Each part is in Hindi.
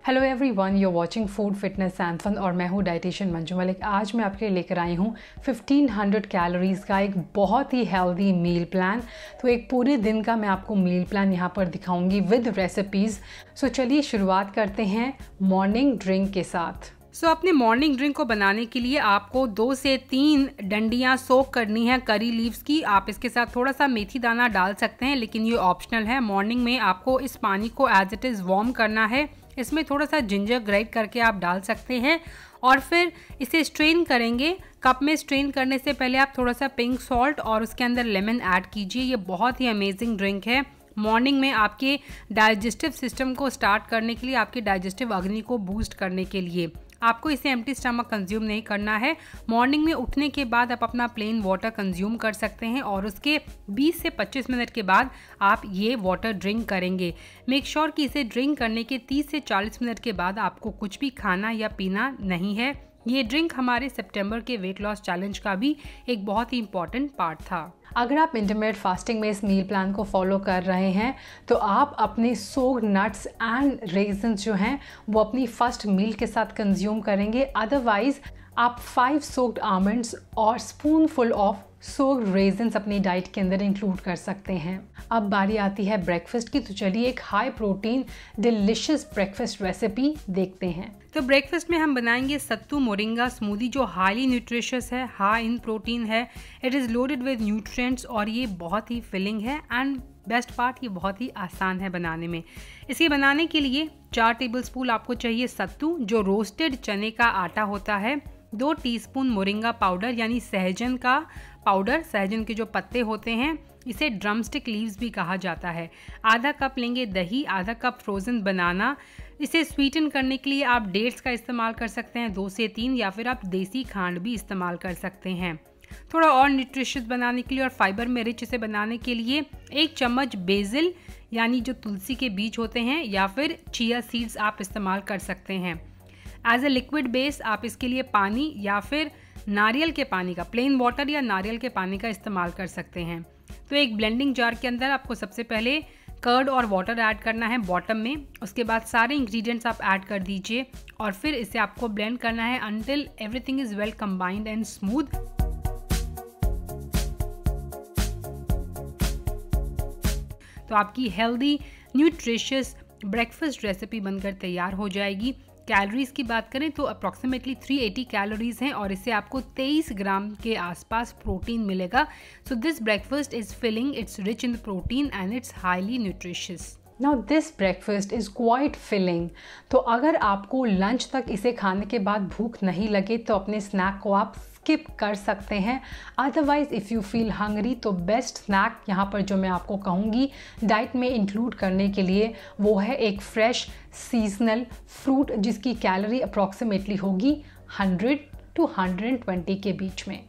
Hello everyone, you are watching food fitness and fun और मैं हूँ डाइटिशियन मंजू मलिक। आज मैं आपके लिए लेकर आई हूँ 1500 कैलोरीज़ का एक बहुत ही हेल्दी मील प्लान। तो एक पूरे दिन का मैं आपको मील प्लान यहाँ पर दिखाऊंगी विद रेसिपीज़। सो चलिए शुरुआत करते हैं मॉर्निंग ड्रिंक के साथ। अपने मॉर्निंग ड्रिंक को बनाने के लिए आपको 2 से 3 डंडियाँ सोक करनी है करी लीव्स की। आप इसके साथ थोड़ा सा मेथी दाना डाल सकते हैं, लेकिन ये ऑप्शनल है। मॉर्निंग में आपको इस पानी को एज इट इज़ वार्म करना है। इसमें थोड़ा सा जिंजर ग्राइंड करके आप डाल सकते हैं और फिर इसे स्ट्रेन करेंगे। कप में स्ट्रेन करने से पहले आप थोड़ा सा पिंक सॉल्ट और उसके अंदर लेमन ऐड कीजिए। ये बहुत ही अमेजिंग ड्रिंक है मॉर्निंग में आपके डाइजेस्टिव सिस्टम को स्टार्ट करने के लिए, आपके डाइजेस्टिव अग्नि को बूस्ट करने के लिए। आपको इसे एम्प्टी स्टमक कंज्यूम नहीं करना है। मॉर्निंग में उठने के बाद आप अपना प्लेन वाटर कंज्यूम कर सकते हैं और उसके 20 से 25 मिनट के बाद आप ये वाटर ड्रिंक करेंगे। मेक श्योर कि इसे ड्रिंक करने के 30 से 40 मिनट के बाद आपको कुछ भी खाना या पीना नहीं है। ये ड्रिंक हमारे सितंबर के वेट लॉस चैलेंज का भी एक बहुत ही इंपॉर्टेंट पार्ट था। अगर आप इंटरमिटेंट फास्टिंग में इस मील प्लान को फॉलो कर रहे हैं तो आप अपने सोक्ड नट्स एंड रेजिन्स जो हैं वो अपनी फर्स्ट मील के साथ कंज्यूम करेंगे। अदरवाइज आप 5 सोक्ड आमंड्स और स्पूनफुल ऑफ सोक्ड रेजिन्स अपनी डाइट के अंदर इंक्लूड कर सकते हैं। अब बारी आती है ब्रेकफास्ट की, तो चलिए एक high protein delicious breakfast recipe देखते हैं। तो ब्रेकफास्ट में हम बनाएंगे सत्तू मोरिंगा स्मूदी, जो हाईली न्यूट्रिशियस है, हाई इन प्रोटीन है। It is loaded with nutrients और ये बहुत ही फिलिंग है एंड बेस्ट पार्ट, ये बहुत ही आसान है बनाने में। इसे बनाने के लिए 4 टेबलस्पून आपको चाहिए सत्तू, जो रोस्टेड चने का आटा होता है। 2 टीस्पून मोरिंगा पाउडर यानी सहजन का पाउडर, सहजन के जो पत्ते होते हैं, इसे ड्रमस्टिक लीव्स भी कहा जाता है। आधा कप लेंगे दही, आधा कप फ्रोज़न बनाना। इसे स्वीटन करने के लिए आप डेट्स का इस्तेमाल कर सकते हैं 2 से 3, या फिर आप देसी खांड भी इस्तेमाल कर सकते हैं। थोड़ा और न्यूट्रिशियस बनाने के लिए और फाइबर में रिच इसे बनाने के लिए 1 चम्मच बेसिल यानी जो तुलसी के बीज होते हैं, या फिर चिया सीड्स आप इस्तेमाल कर सकते हैं। एज ए लिक्विड बेस आप इसके लिए पानी या फिर नारियल के पानी का, प्लेन वाटर या नारियल के पानी का इस्तेमाल कर सकते हैं। तो एक ब्लेंडिंग जार के अंदर आपको सबसे पहले कर्ड और वाटर ऐड करना है बॉटम में। उसके बाद सारे इंग्रेडिएंट्स आप ऐड कर दीजिए और फिर इसे आपको ब्लेंड करना है until everything is well combined and smooth. तो आपकी हेल्दी न्यूट्रिशियस ब्रेकफास्ट रेसिपी बनकर तैयार हो जाएगी। कैलोरीज की बात करें तो अप्रॉक्सीमेटली 380 कैलोरीज हैं और इससे आपको 23 ग्राम के आसपास प्रोटीन मिलेगा। So this breakfast is filling, it's rich in protein and it's highly nutritious. Now this breakfast is quite filling. तो अगर आपको लंच तक इसे खाने के बाद भूख नहीं लगे तो अपने स्नैक को आप स्किप कर सकते हैं। Otherwise if you feel Hungary तो बेस्ट स्नैक यहाँ पर जो मैं आपको कहूँगी डाइट में इंक्लूड करने के लिए वो है एक फ्रेश सीजनल फ्रूट, जिसकी कैलोरी अप्रॉक्सीमेटली होगी 100 to 120 के बीच में।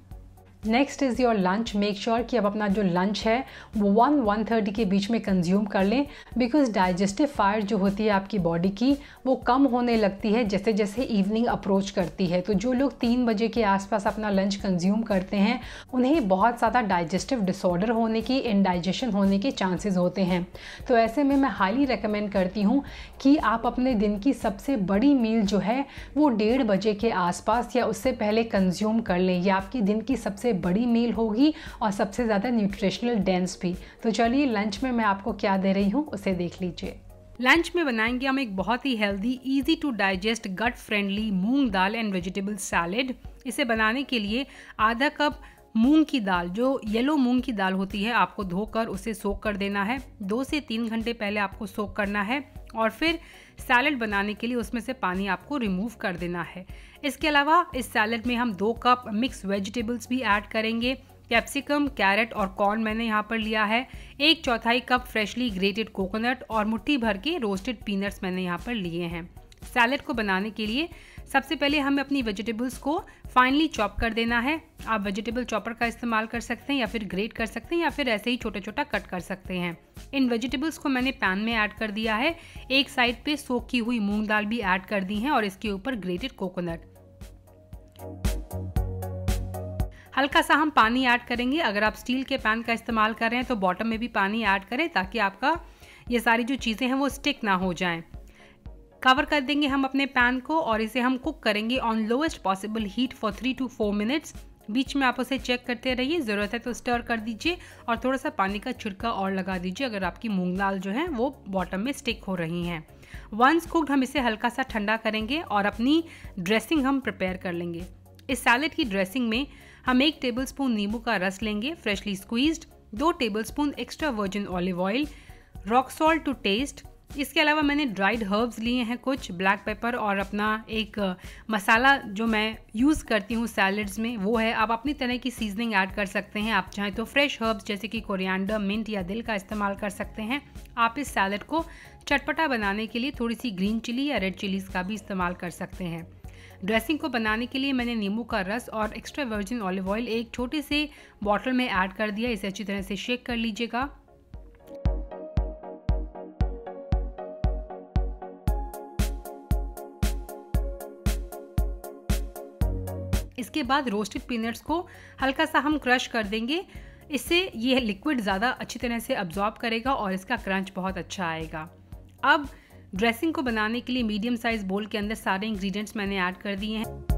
Next is your lunch. Make sure कि आप अपना जो लंच है वो 1-1:30 के बीच में कंज्यूम कर लें, बिकॉज डाइजेस्टिव फायर जो होती है आपकी बॉडी की वो कम होने लगती है जैसे जैसे इवनिंग अप्रोच करती है। तो जो लोग 3 बजे के आसपास अपना लंच कंज्यूम करते हैं उन्हें बहुत ज़्यादा डाइजेस्टिव डिसऑर्डर होने की, इंडाइजेशन होने के चांसेस होते हैं। तो ऐसे में मैं हाईली रिकमेंड करती हूँ कि आप अपने दिन की सबसे बड़ी मील जो है वो 1:30 बजे के आसपास या उससे पहले कंज्यूम कर लें। यह आपकी दिन की सबसे बड़ी मील होगी और सबसे ज़्यादा न्यूट्रिशनल डेंस भी। तो चलिए लंच में मैं आपको क्या दे रही हूँ उसे देख लीजिए। लंच में बनाएंगे हम एक बहुत ही healthy, easy to digest, gut friendly moong dal and vegetable salad. इसे बनाने के लिए आधा कप मूंग की दाल, जो येलो मूंग की दाल होती है, आपको धोकर उसे सोक कर देना है। 2 से 3 घंटे पहले आपको सोक करना है और फिर सैलेड बनाने के लिए उसमें से पानी आपको रिमूव कर देना है। इसके अलावा इस सैलेड में हम 2 कप मिक्स वेजिटेबल्स भी ऐड करेंगे। कैप्सिकम, कैरेट और कॉर्न मैंने यहाँ पर लिया है। 1/4 कप फ्रेशली ग्रेटेड कोकोनट और मुट्ठी भर के रोस्टेड पीनट्स मैंने यहाँ पर लिए हैं। सैलेड को बनाने के लिए सबसे पहले हमें अपनी वेजिटेबल्स को फाइनली चॉप कर देना है। आप वेजिटेबल चॉपर का इस्तेमाल कर सकते हैं या फिर ग्रेट कर सकते हैं या फिर ऐसे ही छोटा छोटा कट कर सकते हैं। इन वेजिटेबल्स को मैंने पैन में ऐड कर दिया है। एक साइड पे सोक की हुई मूंग दाल भी ऐड कर दी है और इसके ऊपर ग्रेटेड कोकोनट। हल्का सा हम पानी ऐड करेंगे। अगर आप स्टील के पैन का इस्तेमाल कर रहे हैं तो बॉटम में भी पानी ऐड करें ताकि आपका ये सारी जो चीज़ें हैं वो स्टिक ना हो जाएं। कवर कर देंगे हम अपने पैन को और इसे हम कुक करेंगे on lowest possible heat for 3 to 4 minutes. बीच में आप उसे चेक करते रहिए, ज़रूरत है तो स्टर कर दीजिए और थोड़ा सा पानी का छिड़का और लगा दीजिए अगर आपकी मूंग दाल जो है वो बॉटम में स्टिक हो रही हैं। वंस कुक्ड हम इसे हल्का सा ठंडा करेंगे और अपनी ड्रेसिंग हम प्रिपेयर कर लेंगे। इस सैलेड की ड्रेसिंग में हम 1 टेबलस्पून नींबू का रस लेंगे freshly squeezed, 2 tablespoon extra virgin olive oil, rock salt to taste. इसके अलावा मैंने ड्राइड हर्ब्स लिए हैं कुछ, ब्लैक पेपर और अपना एक मसाला जो मैं यूज़ करती हूँ सैलड्स में वो है। आप अपनी तरह की सीजनिंग ऐड कर सकते हैं, आप चाहें तो फ्रेश हर्ब्स जैसे कि कोरिएंडर, मिंट या दिल का इस्तेमाल कर सकते हैं। आप इस सैलड को चटपटा बनाने के लिए थोड़ी सी ग्रीन चिली या रेड चिलीज़ का भी इस्तेमाल कर सकते हैं। ड्रेसिंग को बनाने के लिए मैंने नींबू का रस और एक्स्ट्रा वर्जिन ऑलिव ऑयल एक छोटे से बॉटल में ऐड कर दिया। इसे अच्छी तरह से शेक कर लीजिएगा। इसके बाद रोस्टेड पीनट्स को हल्का सा हम क्रश कर देंगे, इससे ये लिक्विड ज़्यादा अच्छी तरह से अब्जॉर्ब करेगा और इसका क्रंच बहुत अच्छा आएगा। अब ड्रेसिंग को बनाने के लिए मीडियम साइज बोल के अंदर सारे इंग्रेडिएंट्स मैंने ऐड कर दिए हैं।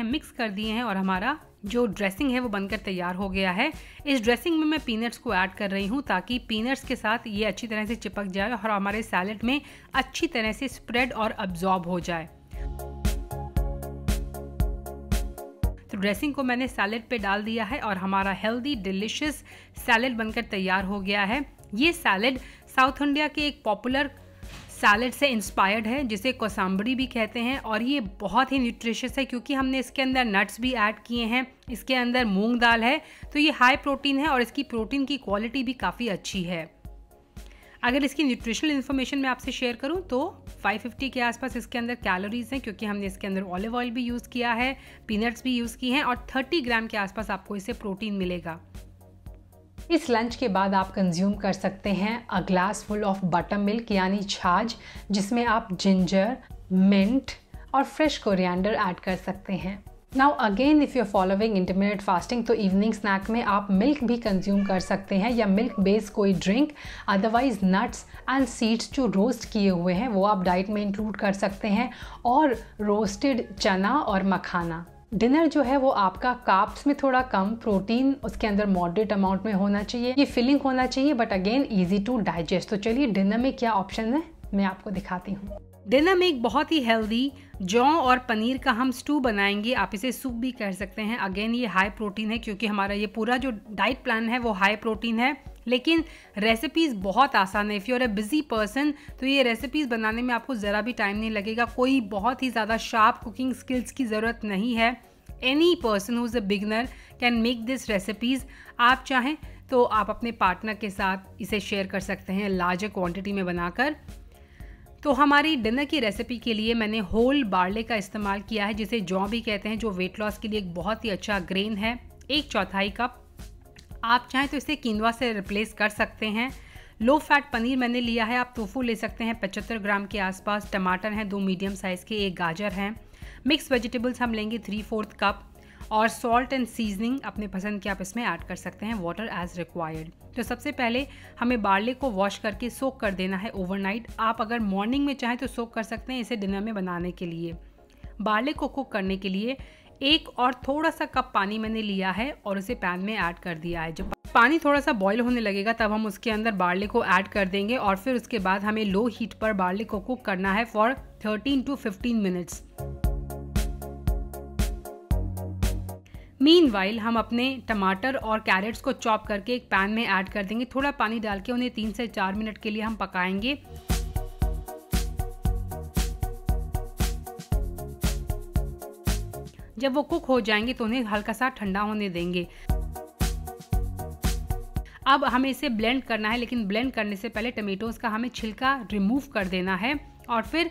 मिक्स कर दिए हैं और हमारा जो ड्रेसिंग है वो बनकर तैयार हो गया है। इस ड्रेसिंग में मैं पीनट्स को ऐड कर रही हूँ ताकि पीनट्स के साथ ये अच्छी तरह से चिपक जाए और हमारे सैलेड में अच्छी तरह से स्प्रेड और अब्जॉर्ब हो जाए। तो ड्रेसिंग को मैंने सैलेड पे डाल दिया है और हमारा हेल्दी डिलिशियस सैलेड बनकर तैयार हो गया है। ये सैलेड साउथ इंडिया के एक पॉपुलर सैलेड से इंस्पायर्ड है जिसे कोसाम्बरी भी कहते हैं और ये बहुत ही न्यूट्रिशियस है क्योंकि हमने इसके अंदर नट्स भी ऐड किए हैं, इसके अंदर मूंग दाल है, तो ये हाई प्रोटीन है और इसकी प्रोटीन की क्वालिटी भी काफ़ी अच्छी है। अगर इसकी न्यूट्रिशनल इन्फॉर्मेशन मैं आपसे शेयर करूं तो 550 के आसपास इसके अंदर कैलोरीज हैं क्योंकि हमने इसके अंदर ऑलिव ऑयल भी यूज़ किया है, पीनट्स भी यूज़ किए हैं और 30 ग्राम के आसपास आपको इससे प्रोटीन मिलेगा। इस लंच के बाद आप कंज्यूम कर सकते हैं a glass full of butter milk यानी छाछ, जिसमें आप जिंजर, मिंट और फ्रेश कोरिएंडर ऐड कर सकते हैं। Now again if you are following intermittent fasting तो इवनिंग स्नैक में आप मिल्क भी कंज्यूम कर सकते हैं या मिल्क बेस्ड कोई drink, otherwise nuts and seeds जो रोस्ट किए हुए हैं वो आप डाइट में इंक्लूड कर सकते हैं और रोस्टेड चना और मखाना। डिनर जो है वो आपका कार्ब्स में थोड़ा कम, प्रोटीन उसके अंदर मॉडरेट अमाउंट में होना चाहिए, ये फिलिंग होना चाहिए but again easy to digest. तो चलिए डिनर में क्या ऑप्शन है मैं आपको दिखाती हूँ। डिनर में एक बहुत ही हेल्दी जौ और पनीर का हम स्टू बनाएंगे, आप इसे सूप भी कह सकते हैं। अगेन ये हाई प्रोटीन है क्योंकि हमारा ये पूरा जो डाइट प्लान है वो हाई प्रोटीन है, लेकिन रेसिपीज़ बहुत आसान है। If you are a busy person तो ये रेसिपीज़ बनाने में आपको ज़रा भी टाइम नहीं लगेगा, कोई बहुत ही ज़्यादा शार्प कुकिंग स्किल्स की ज़रूरत नहीं है। Any person who is a beginner can make this recipes. आप चाहें तो आप अपने पार्टनर के साथ इसे शेयर कर सकते हैं लार्जर क्वांटिटी में बनाकर। तो हमारी डिनर की रेसिपी के लिए मैंने होल बार्ले का इस्तेमाल किया है जिसे जौ भी कहते हैं, जो वेट लॉस के लिए एक बहुत ही अच्छा ग्रेन है। 1/4 कप। आप चाहें तो इसे कीनवा से रिप्लेस कर सकते हैं। लो फैट पनीर मैंने लिया है, आप टोफू ले सकते हैं 75 ग्राम के आसपास। टमाटर हैं 2 मीडियम साइज़ के, 1 गाजर हैं। मिक्स वेजिटेबल्स हम लेंगे 3/4 कप और सॉल्ट एंड सीजनिंग अपने पसंद की आप इसमें ऐड कर सकते हैं, वाटर एज रिक्वायर्ड। तो सबसे पहले हमें बार्ले को वॉश करके सोक कर देना है ओवरनाइट। आप अगर मॉर्निंग में चाहें तो सोक कर सकते हैं इसे डिनर में बनाने के लिए। बार्ले को कुक करने के लिए 1 और थोड़ा सा कप पानी मैंने लिया है और उसे पैन में ऐड कर दिया है। जब पानी थोड़ा सा बॉईल होने लगेगा तब हम उसके अंदर बार्ले को ऐड कर देंगे और फिर उसके बाद हमें लो हीट पर बार्ले को कुक करना है फॉर 13 to 15 मिनट्स। मीनवाइल हम अपने टमाटर और कैरेट्स को चॉप करके एक पैन में ऐड कर देंगे। थोड़ा पानी डाल के उन्हें 3 से 4 मिनट के लिए हम पकाएंगे। जब वो कुक हो जाएंगे तो उन्हें हल्का सा ठंडा होने देंगे। अब हमें इसे ब्लेंड करना है, लेकिन ब्लेंड करने से पहले टमेटोज का हमें छिलका रिमूव कर देना है और फिर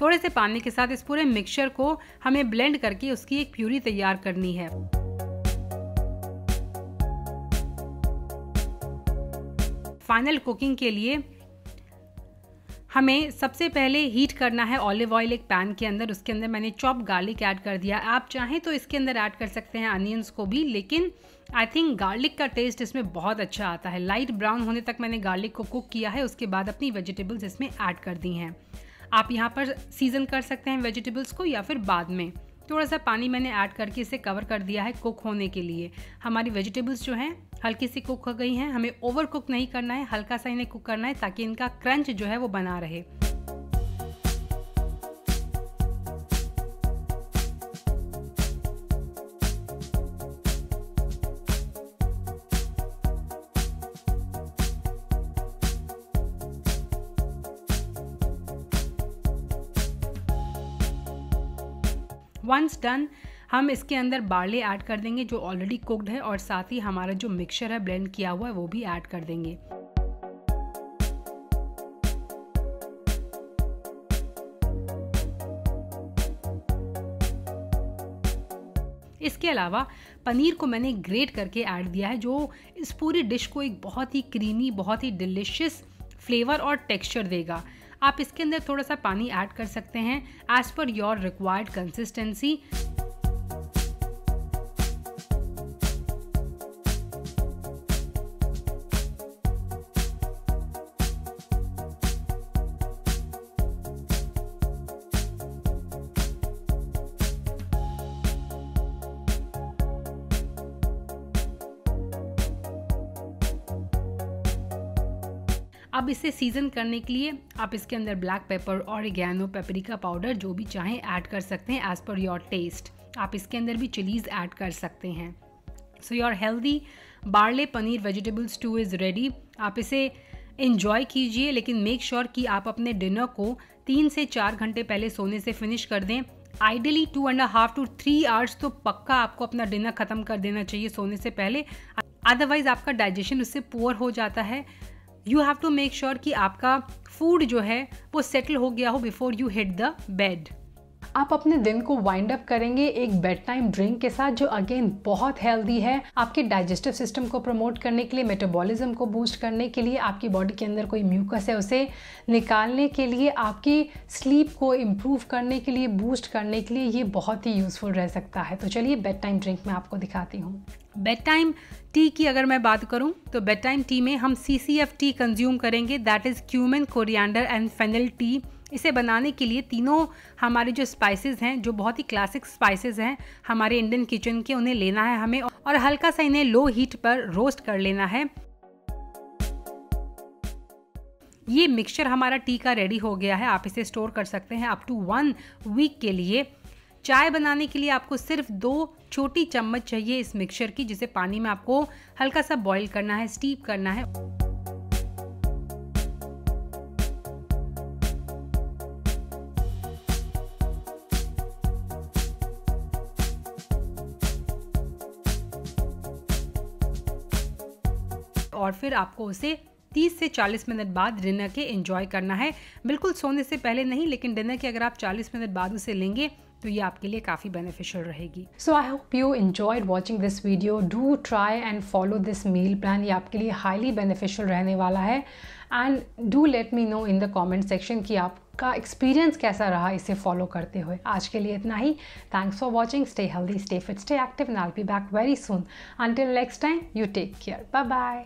थोड़े से पानी के साथ इस पूरे मिक्सचर को हमें ब्लेंड करके उसकी एक प्यूरी तैयार करनी है। फाइनल कुकिंग के लिए हमें सबसे पहले हीट करना है ऑलिव ऑयल एक पैन के अंदर। उसके अंदर मैंने चॉप गार्लिक ऐड कर दिया। आप चाहें तो इसके अंदर ऐड कर सकते हैं अनियंस को भी, लेकिन आई थिंक गार्लिक का टेस्ट इसमें बहुत अच्छा आता है। लाइट ब्राउन होने तक मैंने गार्लिक को कुक किया है। उसके बाद अपनी वेजिटेबल्स इसमें ऐड कर दी हैं। आप यहाँ पर सीजन कर सकते हैं वेजिटेबल्स को या फिर बाद में। थोड़ा सा पानी मैंने ऐड करके इसे कवर कर दिया है कुक होने के लिए। हमारी वेजिटेबल्स जो हैं हल्की सी कुक हो गई हैं। हमें ओवर कुक नहीं करना है, हल्का सा इन्हें कुक करना है ताकि इनका क्रंच जो है वो बना रहे। वंस डन, हम इसके अंदर बार्ले ऐड कर देंगे जो ऑलरेडी कुक्ड है, और साथ ही हमारा जो मिक्सचर है ब्लेंड किया हुआ है वो भी ऐड कर देंगे। इसके अलावा पनीर को मैंने ग्रेट करके ऐड दिया है, जो इस पूरी डिश को एक बहुत ही क्रीमी, बहुत ही डिलिशियस फ्लेवर और टेक्सचर देगा। आप इसके अंदर थोड़ा सा पानी ऐड कर सकते हैं as per your required consistency. अब इसे सीजन करने के लिए आप इसके अंदर black pepper, oregano, paprika powder जो भी चाहें ऐड कर सकते हैं एज पर योर टेस्ट। आप इसके अंदर भी चिलीज ऐड कर सकते हैं। So your healthy barley paneer vegetable stew is ready. आप इसे एंजॉय कीजिए, लेकिन मेक श्योर कि आप अपने डिनर को 3 से 4 घंटे पहले सोने से फिनिश कर दें। आइडियली 2.5 to 3 आवर्स तो पक्का आपको अपना डिनर ख़त्म कर देना चाहिए सोने से पहले, अदरवाइज आपका डाइजेशन उससे पुअर हो जाता है। You have to make sure कि आपका फूड जो है वो सेटल हो गया हो before you hit the bed. आप अपने दिन को वाइंड अप करेंगे एक बेड टाइम ड्रिंक के साथ, जो अगेन बहुत हेल्दी है। आपके डाइजेस्टिव सिस्टम को प्रमोट करने के लिए, मेटाबॉलिज्म को बूस्ट करने के लिए, आपकी बॉडी के अंदर कोई म्यूकस है उसे निकालने के लिए, आपकी स्लीप को इम्प्रूव करने के लिए, बूस्ट करने के लिए ये बहुत ही यूज़फुल रह सकता है। तो चलिए बेड टाइम ड्रिंक मैं आपको दिखाती हूँ। बेड टाइम टी की अगर मैं बात करूं तो बेड टाइम टी में हम CCF टी कंज्यूम करेंगे, that is cumin, coriander and fennel tea. इसे बनाने के लिए तीनों हमारे जो स्पाइसेस हैं, जो बहुत ही क्लासिक स्पाइसेस हैं हमारे इंडियन किचन के, उन्हें लेना है हमें और हल्का सा इन्हें लो हीट पर रोस्ट कर लेना है। ये मिक्सचर हमारा टी का रेडी हो गया है। आप इसे स्टोर कर सकते हैं अप टू 1 वीक के लिए। चाय बनाने के लिए आपको सिर्फ 2 छोटी चम्मच चाहिए इस मिक्सचर की, जिसे पानी में आपको हल्का सा बॉईल करना है, स्टीप करना है। और फिर आपको उसे 30 से 40 मिनट बाद डिनर के एंजॉय करना है। बिल्कुल सोने से पहले नहीं, लेकिन डिनर के अगर आप 40 मिनट बाद उसे लेंगे तो ये आपके लिए काफ़ी बेनिफिशियल रहेगी। So I hope you enjoyed watching this video. Do try and follow this meal plan, ये आपके लिए हाईली बेनिफिशियल रहने वाला है। And do let me know in the comment section कि आपका एक्सपीरियंस कैसा रहा इसे फॉलो करते हुए। आज के लिए इतना ही। Thanks for watching. Stay healthy, stay fit, stay active, and I will be back very soon. Until next time, you take care. Bye bye.